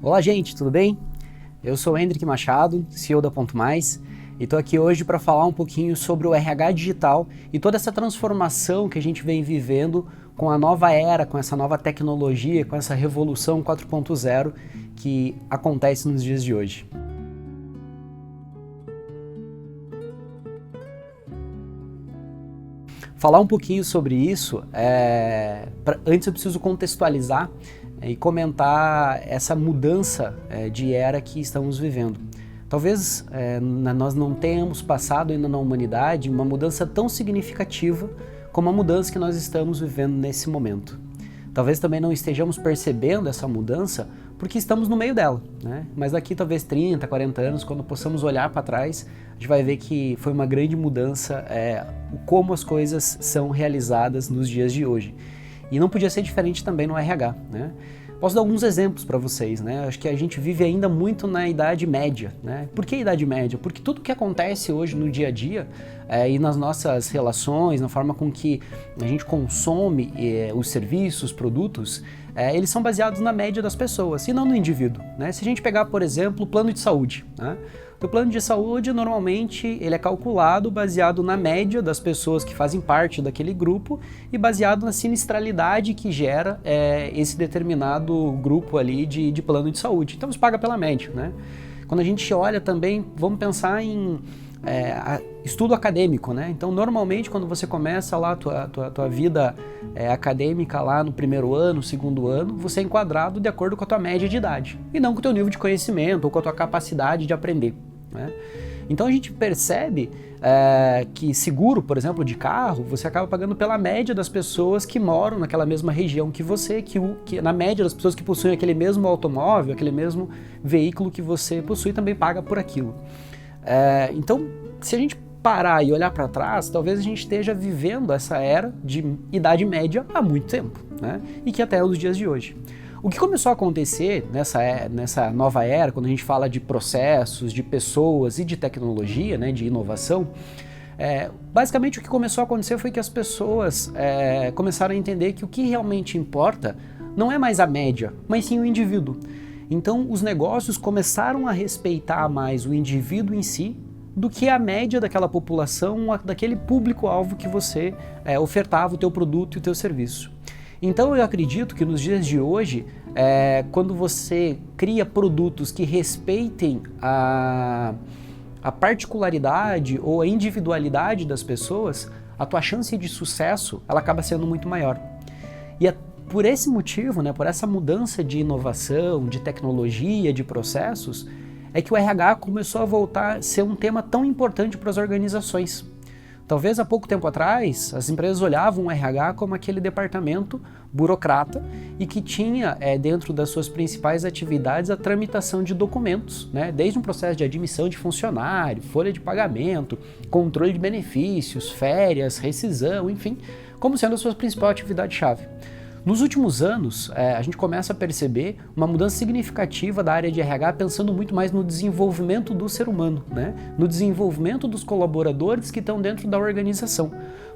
Olá, gente, tudo bem? Eu sou o Hendrik Machado, CEO da Ponto Mais, e estou aqui hoje para falar um pouquinho sobre o RH digital e toda essa transformação que a gente vem vivendo com a nova era, com essa nova tecnologia, com essa revolução 4.0 que acontece nos dias de hoje. Falar um pouquinho sobre isso, antes eu preciso contextualizar e comentar essa mudança de era que estamos vivendo. Talvez nós não tenhamos passado ainda na humanidade uma mudança tão significativa como a mudança que nós estamos vivendo nesse momento. Talvez também não estejamos percebendo essa mudança porque estamos no meio dela, né? Mas daqui talvez 30, 40 anos, quando possamos olhar para trás, a gente vai ver que foi uma grande mudança como as coisas são realizadas nos dias de hoje. E não podia ser diferente também no RH, né? Posso dar alguns exemplos para vocês, né? Acho que a gente vive ainda muito na Idade Média, né? Por que Idade Média? Porque tudo que acontece hoje no dia a dia e nas nossas relações, na forma com que a gente consome os serviços, os produtos, eles são baseados na média das pessoas e não no indivíduo, né? Se a gente pegar, por exemplo, o plano de saúde, né? O plano de saúde, normalmente, ele é calculado baseado na média das pessoas que fazem parte daquele grupo e baseado na sinistralidade que gera esse determinado grupo ali de plano de saúde. Então, você paga pela média, né? Quando a gente olha também, vamos pensar em estudo acadêmico, né? Então, normalmente, quando você começa lá a tua vida acadêmica lá no primeiro ano, segundo ano, você é enquadrado de acordo com a tua média de idade e não com o teu nível de conhecimento ou com a tua capacidade de aprender, né? Então, a gente percebe que seguro, por exemplo, de carro, você acaba pagando pela média das pessoas que moram naquela mesma região que você, que na média das pessoas que possuem aquele mesmo automóvel, aquele mesmo veículo que você possui, também paga por aquilo. Então, se a gente parar e olhar para trás, talvez a gente esteja vivendo essa era de idade média há muito tempo, né? E que até os dias de hoje. O que começou a acontecer nessa nova era, quando a gente fala de processos, de pessoas e de tecnologia, né, de inovação, basicamente o que começou a acontecer foi que as pessoas começaram a entender que o que realmente importa não é mais a média, mas sim o indivíduo. Então, os negócios começaram a respeitar mais o indivíduo em si do que a média daquela população, daquele público-alvo que você ofertava o teu produto e o teu serviço. Então, eu acredito que nos dias de hoje, quando você cria produtos que respeitem a particularidade ou a individualidade das pessoas, a tua chance de sucesso ela acaba sendo muito maior. E por esse motivo, né, por essa mudança de inovação, de tecnologia, de processos, é que o RH começou a voltar a ser um tema tão importante para as organizações. Talvez há pouco tempo atrás, as empresas olhavam o RH como aquele departamento burocrata e que tinha dentro das suas principais atividades a tramitação de documentos, né? Desde um processo de admissão de funcionário, folha de pagamento, controle de benefícios, férias, rescisão, enfim, como sendo a sua principal atividade-chave. Nos últimos anos, a gente começa a perceber uma mudança significativa da área de RH, pensando muito mais no desenvolvimento do ser humano, né? No desenvolvimento dos colaboradores que estão dentro da organização.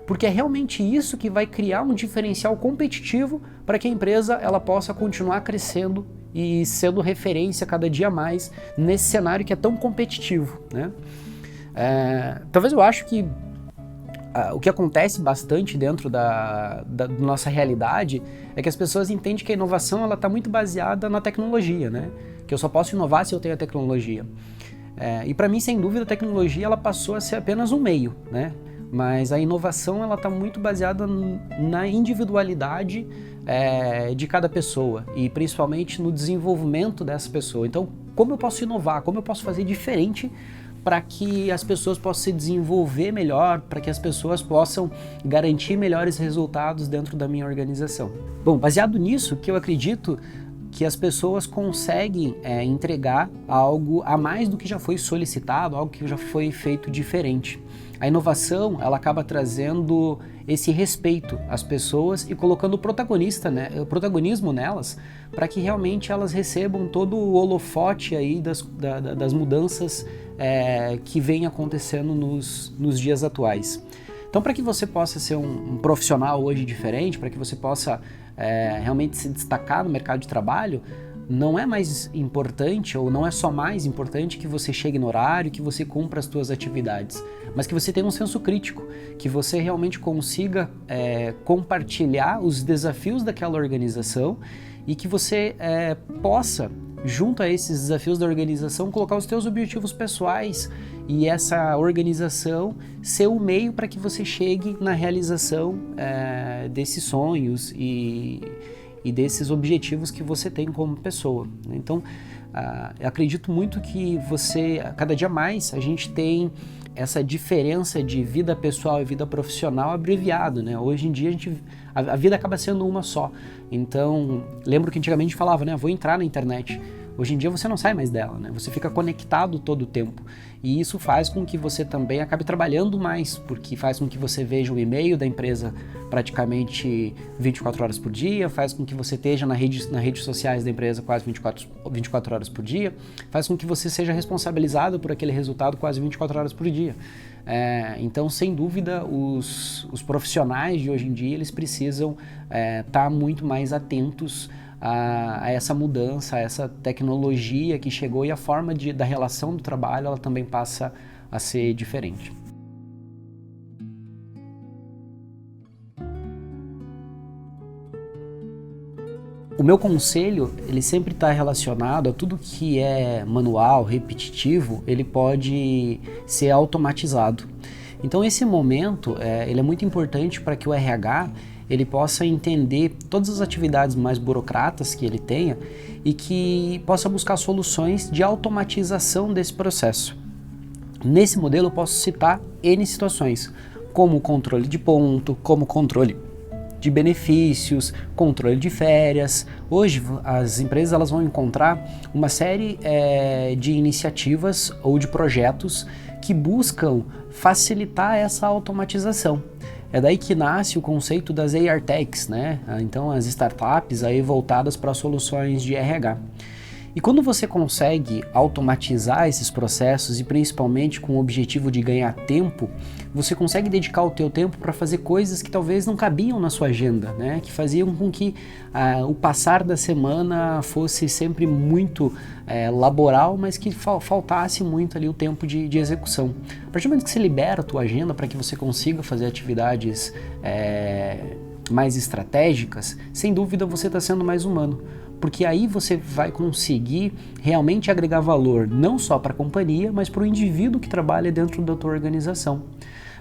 Porque é realmente isso que vai criar um diferencial competitivo para que a empresa ela possa continuar crescendo e sendo referência cada dia mais nesse cenário que é tão competitivo, né? Talvez eu acho que o que acontece bastante dentro da nossa realidade é que as pessoas entendem que a inovação está muito baseada na tecnologia, né? Que eu só posso inovar se eu tenho a tecnologia. E para mim, sem dúvida, a tecnologia ela passou a ser apenas um meio, né? Mas a inovação está muito baseada na individualidade de cada pessoa e principalmente no desenvolvimento dessa pessoa. Então, como eu posso inovar? Como eu posso fazer diferente para que as pessoas possam se desenvolver melhor, para que as pessoas possam garantir melhores resultados dentro da minha organização? Bom, baseado nisso, que eu acredito que as pessoas conseguem entregar algo a mais do que já foi solicitado, algo que já foi feito diferente. A inovação, ela acaba trazendo esse respeito às pessoas e colocando o protagonismo nelas, para que realmente elas recebam todo o holofote aí das mudanças que vem acontecendo nos dias atuais. Então, para que você possa ser um profissional hoje diferente, para que você possa realmente se destacar no mercado de trabalho, não é mais importante, ou não é só mais importante que você chegue no horário, que você cumpra as suas atividades, mas que você tenha um senso crítico, que você realmente consiga compartilhar os desafios daquela organização e que você possa, junto a esses desafios da organização, colocar os seus objetivos pessoais e essa organização ser o meio para que você chegue na realização desses sonhos e desses objetivos que você tem como pessoa. Então, eu acredito muito que cada dia mais, a gente tem essa diferença de vida pessoal e vida profissional abreviado, né? Hoje em dia a vida acaba sendo uma só. Então, lembro que antigamente a gente falava, né? Vou entrar na internet. Hoje em dia você não sai mais dela, né? Você fica conectado todo o tempo. E isso faz com que você também acabe trabalhando mais, porque faz com que você veja o e-mail da empresa praticamente 24 horas por dia, faz com que você esteja nas redes sociais da empresa quase 24 horas por dia, faz com que você seja responsabilizado por aquele resultado quase 24 horas por dia. Então, sem dúvida, os profissionais de hoje em dia, eles precisam estar muito mais atentos a essa mudança, a essa tecnologia que chegou, e a forma da relação do trabalho, ela também passa a ser diferente. O meu conselho, ele sempre está relacionado a tudo que é manual, repetitivo, ele pode ser automatizado. Então esse momento, ele é muito importante para que o RH ele possa entender todas as atividades mais burocratas que ele tenha e que possa buscar soluções de automatização desse processo. Nesse modelo eu posso citar N situações, como o controle de ponto, como controle de benefícios, controle de férias. Hoje as empresas elas vão encontrar uma série de iniciativas ou de projetos que buscam facilitar essa automatização. É daí que nasce o conceito das AR Techs, né? Então as startups aí voltadas para soluções de RH. E quando você consegue automatizar esses processos e principalmente com o objetivo de ganhar tempo, você consegue dedicar o teu tempo para fazer coisas que talvez não cabiam na sua agenda, né? Que faziam com que o passar da semana fosse sempre muito laboral, mas que faltasse muito ali o tempo de execução. A partir do momento que você libera a tua agenda para que você consiga fazer atividades mais estratégicas, sem dúvida você está sendo mais humano. Porque aí você vai conseguir realmente agregar valor não só para a companhia, mas para o indivíduo que trabalha dentro da tua organização.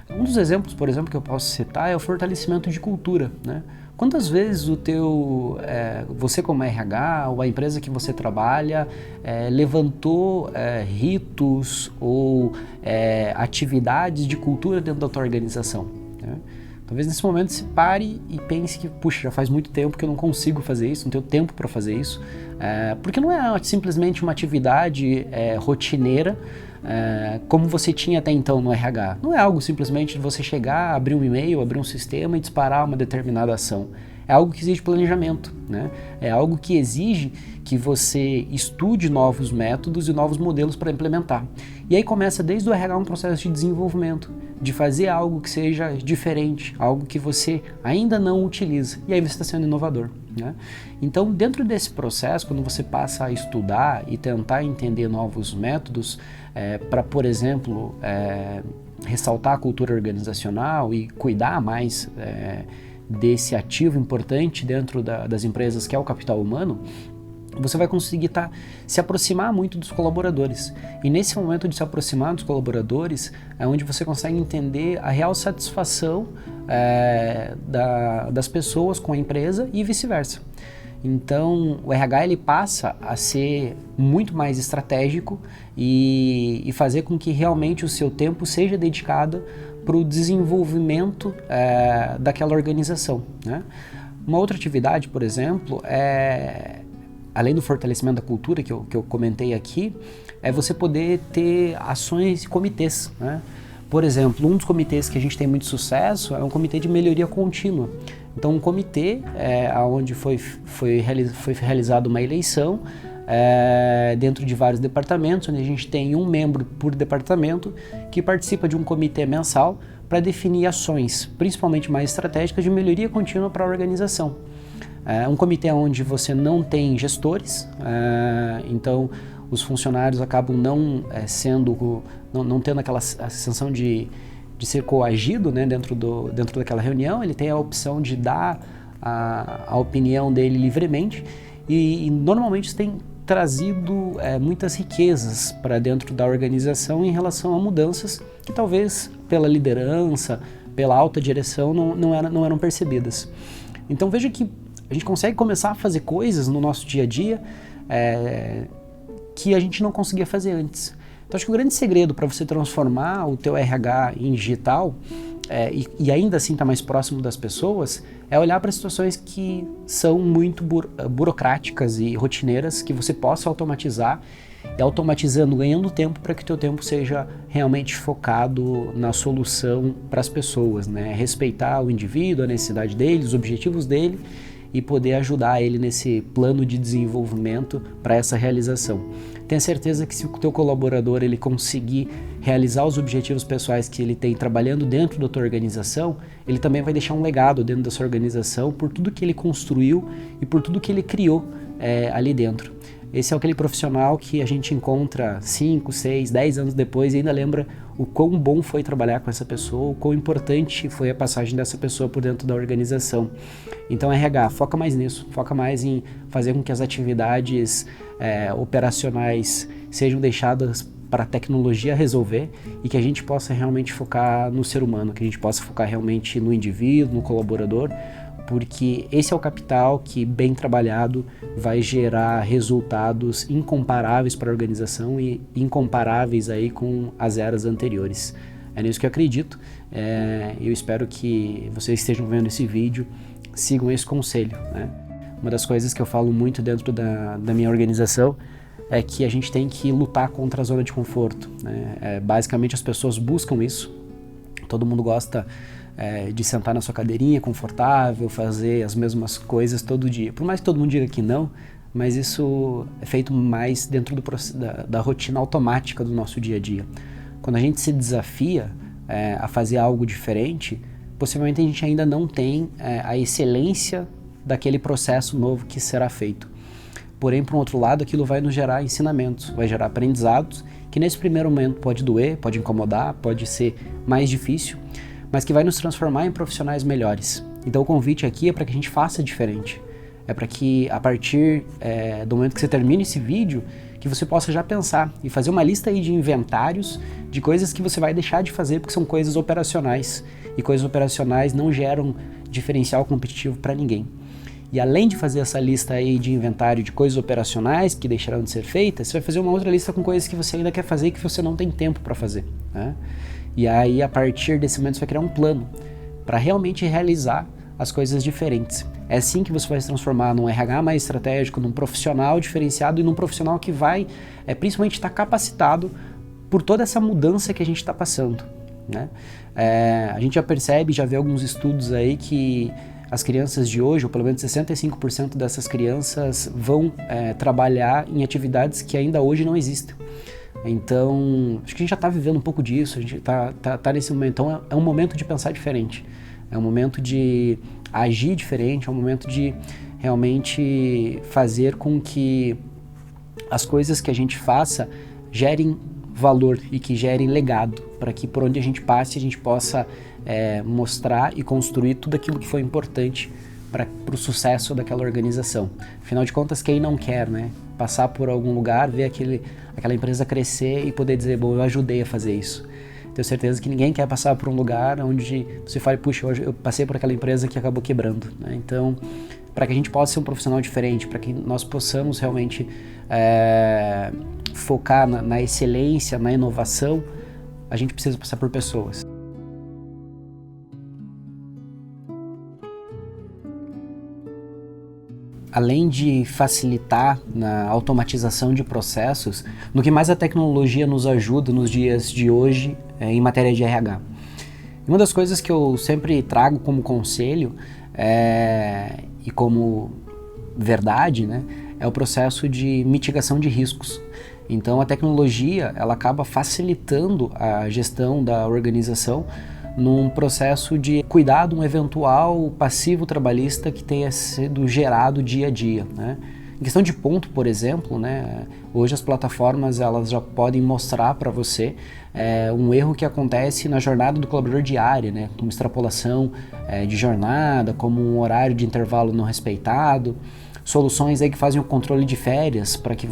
Um dos exemplos, por exemplo, que eu posso citar é o fortalecimento de cultura, né? Quantas vezes você como RH ou a empresa que você trabalha levantou ritos ou atividades de cultura dentro da tua organização, né? Talvez nesse momento se pare e pense que, puxa, já faz muito tempo que eu não consigo fazer isso, não tenho tempo para fazer isso, porque não é simplesmente uma atividade rotineira como você tinha até então no RH. Não é algo simplesmente de você chegar, abrir um e-mail, abrir um sistema e disparar uma determinada ação. É algo que exige planejamento, né? É algo que exige que você estude novos métodos e novos modelos para implementar. E aí começa desde o RH um processo de desenvolvimento, de fazer algo que seja diferente, algo que você ainda não utiliza. E aí você está sendo inovador, né? Então, dentro desse processo, quando você passa a estudar e tentar entender novos métodos para, por exemplo, ressaltar a cultura organizacional e cuidar mais desse ativo importante dentro das empresas, que é o capital humano, você vai conseguir se aproximar muito dos colaboradores. E nesse momento de se aproximar dos colaboradores é onde você consegue entender a real satisfação das pessoas com a empresa e vice-versa. Então o RH ele passa a ser muito mais estratégico e fazer com que realmente o seu tempo seja dedicado para o desenvolvimento daquela organização, né? Uma outra atividade, por exemplo, além do fortalecimento da cultura que eu comentei aqui, é você poder ter ações e comitês, né? Por exemplo, um dos comitês que a gente tem muito sucesso é um comitê de melhoria contínua. Então, um comitê onde foi realizada uma eleição dentro de vários departamentos, onde a gente tem um membro por departamento que participa de um comitê mensal para definir ações, principalmente mais estratégicas, de melhoria contínua para a organização. Um comitê onde você não tem gestores, então os funcionários acabam não tendo aquela sensação de ser coagido, né, dentro daquela reunião. Ele tem a opção de dar a opinião dele livremente e normalmente isso tem trazido muitas riquezas para dentro da organização em relação a mudanças que talvez pela liderança, pela alta direção não eram percebidas. Então veja que a gente consegue começar a fazer coisas no nosso dia a dia que a gente não conseguia fazer antes. Então acho que o grande segredo para você transformar o teu RH em digital e ainda assim estar mais próximo das pessoas é olhar para situações que são muito burocráticas e rotineiras, que você possa automatizar, e automatizando, ganhando tempo para que o teu tempo seja realmente focado na solução para as pessoas, né? Respeitar o indivíduo, a necessidade dele, os objetivos dele e poder ajudar ele nesse plano de desenvolvimento para essa realização. Tenha certeza que se o teu colaborador ele conseguir realizar os objetivos pessoais que ele tem trabalhando dentro da tua organização, ele também vai deixar um legado dentro da sua organização por tudo que ele construiu e por tudo que ele criou ali dentro. Esse é aquele profissional que a gente encontra 5, 6, 10 anos depois e ainda lembra o quão bom foi trabalhar com essa pessoa, o quão importante foi a passagem dessa pessoa por dentro da organização. Então RH, foca mais nisso, foca mais em fazer com que as atividades operacionais sejam deixadas para a tecnologia resolver e que a gente possa realmente focar no ser humano, que a gente possa focar realmente no indivíduo, no colaborador, porque esse é o capital que, bem trabalhado, vai gerar resultados incomparáveis para a organização e incomparáveis aí com as eras anteriores. É nisso que eu acredito. Eu espero que vocês estejam vendo esse vídeo, sigam esse conselho, né? Uma das coisas que eu falo muito dentro da minha organização é que a gente tem que lutar contra a zona de conforto, né? Basicamente as pessoas buscam isso, todo mundo gosta de sentar na sua cadeirinha confortável, fazer as mesmas coisas todo dia. Por mais que todo mundo diga que não, mas isso é feito mais dentro da rotina automática do nosso dia a dia. Quando a gente se desafia a fazer algo diferente, possivelmente a gente ainda não tem a excelência daquele processo novo que será feito. Porém, por um outro lado, aquilo vai nos gerar ensinamentos, vai gerar aprendizados, que nesse primeiro momento pode doer, pode incomodar, pode ser mais difícil, mas que vai nos transformar em profissionais melhores. Então o convite aqui é para que a gente faça diferente. É para que a partir do momento que você termine esse vídeo, que você possa já pensar e fazer uma lista aí de inventários de coisas que você vai deixar de fazer porque são coisas operacionais. E coisas operacionais não geram diferencial competitivo para ninguém. E além de fazer essa lista aí de inventário de coisas operacionais que deixarão de ser feitas, você vai fazer uma outra lista com coisas que você ainda quer fazer e que você não tem tempo para fazer, né? E aí, a partir desse momento, você vai criar um plano para realmente realizar as coisas diferentes. É assim que você vai se transformar num RH mais estratégico, num profissional diferenciado e num profissional que vai, principalmente, estar capacitado por toda essa mudança que a gente está passando, né? A gente já percebe, já vê alguns estudos aí que as crianças de hoje, ou pelo menos 65% dessas crianças vão trabalhar em atividades que ainda hoje não existem. Então, acho que a gente já está vivendo um pouco disso, a gente tá nesse momento. Então, é um momento de pensar diferente, é um momento de agir diferente, é um momento de realmente fazer com que as coisas que a gente faça gerem valor e que gerem legado, para que por onde a gente passe, a gente possa mostrar e construir tudo aquilo que foi importante para o sucesso daquela organização. Afinal de contas, quem não quer, né? Passar por algum lugar, ver aquela empresa crescer e poder dizer, bom, eu ajudei a fazer isso. Tenho certeza que ninguém quer passar por um lugar onde você fale, puxa, hoje eu passei por aquela empresa que acabou quebrando, né? Então, para que a gente possa ser um profissional diferente, para que nós possamos realmente focar na excelência, na inovação, a gente precisa passar por pessoas. Além de facilitar na automatização de processos, no que mais a tecnologia nos ajuda nos dias de hoje em matéria de RH. Uma das coisas que eu sempre trago como conselho e como verdade, né, é o processo de mitigação de riscos. Então a tecnologia ela acaba facilitando a gestão da organização num processo de cuidar de um eventual passivo trabalhista que tenha sido gerado dia a dia, né? Em questão de ponto, por exemplo, né, hoje as plataformas elas já podem mostrar para você um erro que acontece na jornada do colaborador diária, né, como extrapolação de jornada, como um horário de intervalo não respeitado, soluções aí que fazem o controle de férias para que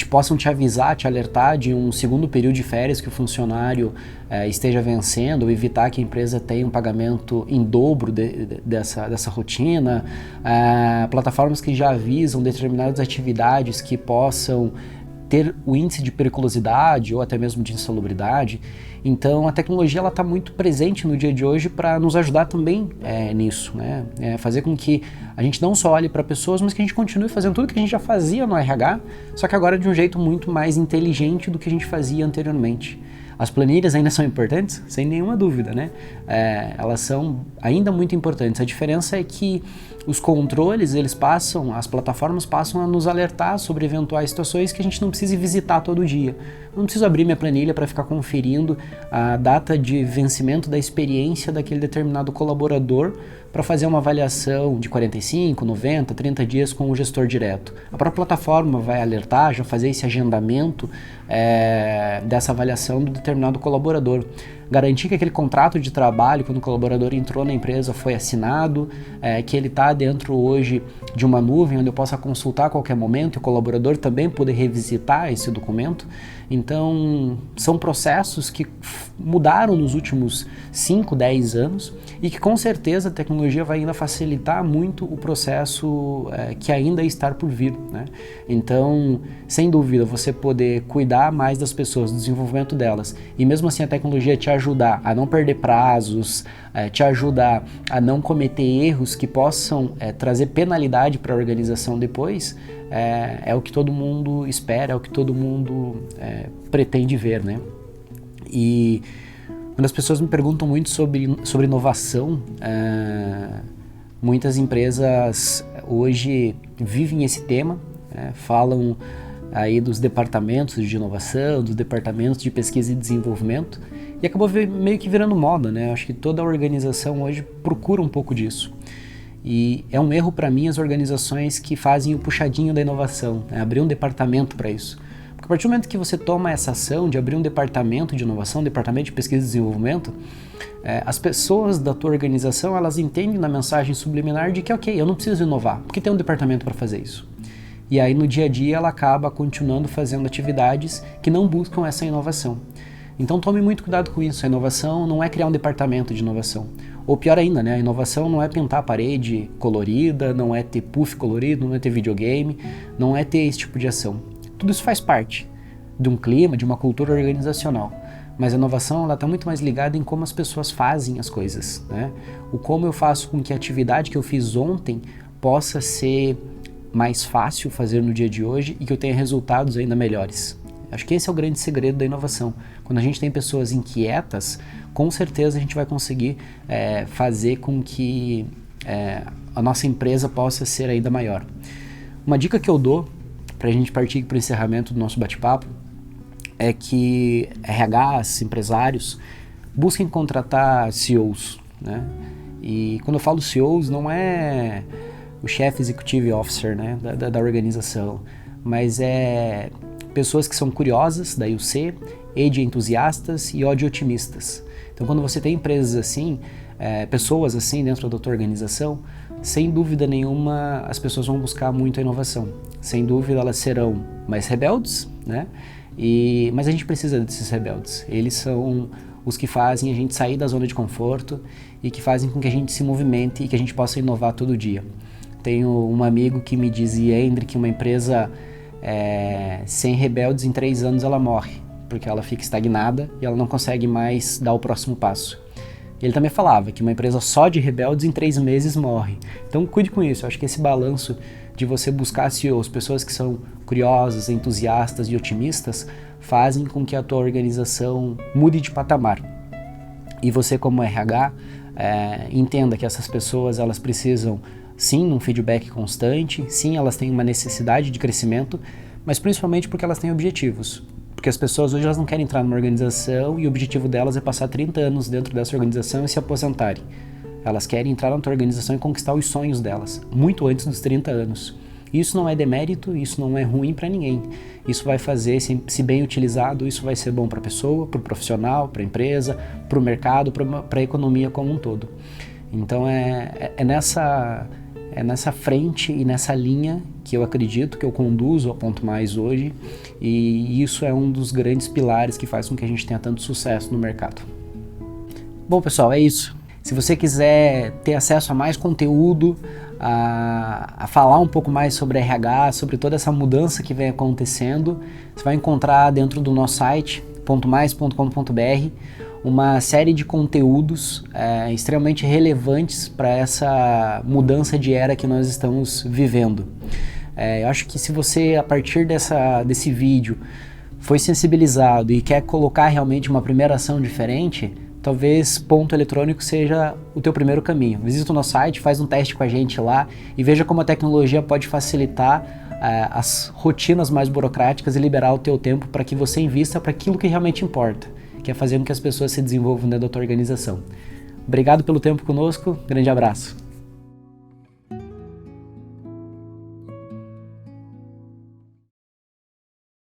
possam te avisar, te alertar de um segundo período de férias que o funcionário esteja vencendo, ou evitar que a empresa tenha um pagamento em dobro dessa rotina, plataformas que já avisam determinadas atividades que possam ter o índice de periculosidade ou até mesmo de insalubridade. Então a tecnologia ela está muito presente no dia de hoje para nos ajudar também nisso, né? Fazer com que a gente não só olhe para pessoas, mas que a gente continue fazendo tudo que a gente já fazia no RH, só que agora de um jeito muito mais inteligente do que a gente fazia anteriormente. As planilhas ainda são importantes, sem nenhuma dúvida, né? Elas são ainda muito importantes. A diferença é que os controles, as plataformas passam a nos alertar sobre eventuais situações que a gente não precisa visitar todo dia. Eu não preciso abrir minha planilha para ficar conferindo a data de vencimento da experiência daquele determinado colaborador para fazer uma avaliação de 45, 90, 30 dias com o gestor direto. A própria plataforma vai alertar, já fazer esse agendamento dessa avaliação do determinado colaborador. Garantir que aquele contrato de trabalho, quando o colaborador entrou na empresa, foi assinado, que ele está dentro hoje de uma nuvem onde eu possa consultar a qualquer momento e o colaborador também poder revisitar esse documento. Então, são processos que mudaram nos últimos 5, 10 anos e que com certeza a tecnologia vai ainda facilitar muito o processo que ainda está por vir, né? Então, sem dúvida, você poder cuidar mais das pessoas, do desenvolvimento delas e mesmo assim a tecnologia te ajudar a não perder prazos, te ajudar a não cometer erros que possam trazer penalidade para a organização depois, é o que todo mundo espera, é o que todo mundo pretende ver, né? E quando as pessoas me perguntam muito sobre inovação, muitas empresas hoje vivem esse tema, falam aí dos departamentos de inovação, dos departamentos de pesquisa e desenvolvimento, e acabou meio que virando moda, né? Acho que toda organização hoje procura um pouco disso. E é um erro para mim as organizações que fazem o puxadinho da inovação, né? Abrir um departamento para isso. Porque a partir do momento que você toma essa ação de abrir um departamento de inovação, um departamento de pesquisa e desenvolvimento, as pessoas da tua organização, elas entendem na mensagem subliminar de que, ok, eu não preciso inovar, porque tem um departamento para fazer isso. E aí no dia a dia ela acaba continuando fazendo atividades que não buscam essa inovação. Então tome muito cuidado com isso, a inovação não é criar um departamento de inovação. Ou pior ainda, né? A inovação não é pintar a parede colorida, não é ter puff colorido, não é ter videogame, não é ter esse tipo de ação. Tudo isso faz parte de um clima, de uma cultura organizacional. Mas a inovação está muito mais ligada em como as pessoas fazem as coisas, né? O como eu faço com que a atividade que eu fiz ontem possa ser mais fácil fazer no dia de hoje e que eu tenha resultados ainda melhores. Acho que esse é o grande segredo da inovação. Quando a gente tem pessoas inquietas, com certeza a gente vai conseguir fazer com que a nossa empresa possa ser ainda maior. Uma dica que eu dou para a gente partir para o encerramento do nosso bate-papo é que RHs, empresários, busquem contratar CEOs, né? E quando eu falo CEOs, não é o Chief Executive Officer, né, da organização, mas é pessoas que são curiosas, daí o C, E de entusiastas e O de otimistas. Então quando você tem empresas assim, pessoas assim dentro da tua organização, sem dúvida nenhuma as pessoas vão buscar muito a inovação. Sem dúvida elas serão mais rebeldes, né? Mas a gente precisa desses rebeldes. Eles são os que fazem a gente sair da zona de conforto e que fazem com que a gente se movimente e que a gente possa inovar todo dia. Tenho um amigo que me dizia, Hendrik, que uma empresa sem rebeldes em 3 anos ela morre, porque ela fica estagnada e ela não consegue mais dar o próximo passo. Ele também falava que uma empresa só de rebeldes em 3 meses morre. Então cuide com isso, eu acho que esse balanço de você buscar CEOs, pessoas que são curiosas, entusiastas e otimistas, fazem com que a tua organização mude de patamar. E você como RH, entenda que essas pessoas elas precisam sim um feedback constante, sim elas têm uma necessidade de crescimento, mas principalmente porque elas têm objetivos. Porque Porque as pessoas hoje elas não querem entrar numa organização e o objetivo delas é passar 30 anos dentro dessa organização e se aposentarem. Elas querem entrar na tua organização e conquistar os sonhos delas, muito antes dos 30 anos. Isso não é demérito, isso não é ruim para ninguém. Isso vai fazer, se bem utilizado, isso vai ser bom para a pessoa, para o profissional, para a empresa, para o mercado, para a economia como um todo. Então é nessa frente e nessa linha que eu acredito, que eu conduzo a Ponto Mais hoje, e isso é um dos grandes pilares que faz com que a gente tenha tanto sucesso no mercado. Bom, pessoal, é isso. Se você quiser ter acesso a mais conteúdo, a falar um pouco mais sobre RH, sobre toda essa mudança que vem acontecendo, você vai encontrar dentro do nosso site, pontomais.com.br, uma série de conteúdos extremamente relevantes para essa mudança de era que nós estamos vivendo. Eu acho que se você, a partir desse vídeo, foi sensibilizado e quer colocar realmente uma primeira ação diferente, talvez ponto eletrônico seja o teu primeiro caminho. Visita o nosso site, faz um teste com a gente lá e veja como a tecnologia pode facilitar as rotinas mais burocráticas e liberar o teu tempo para que você invista para aquilo que realmente importa, que é fazer com que as pessoas se desenvolvam dentro da tua organização. Obrigado pelo tempo conosco, grande abraço.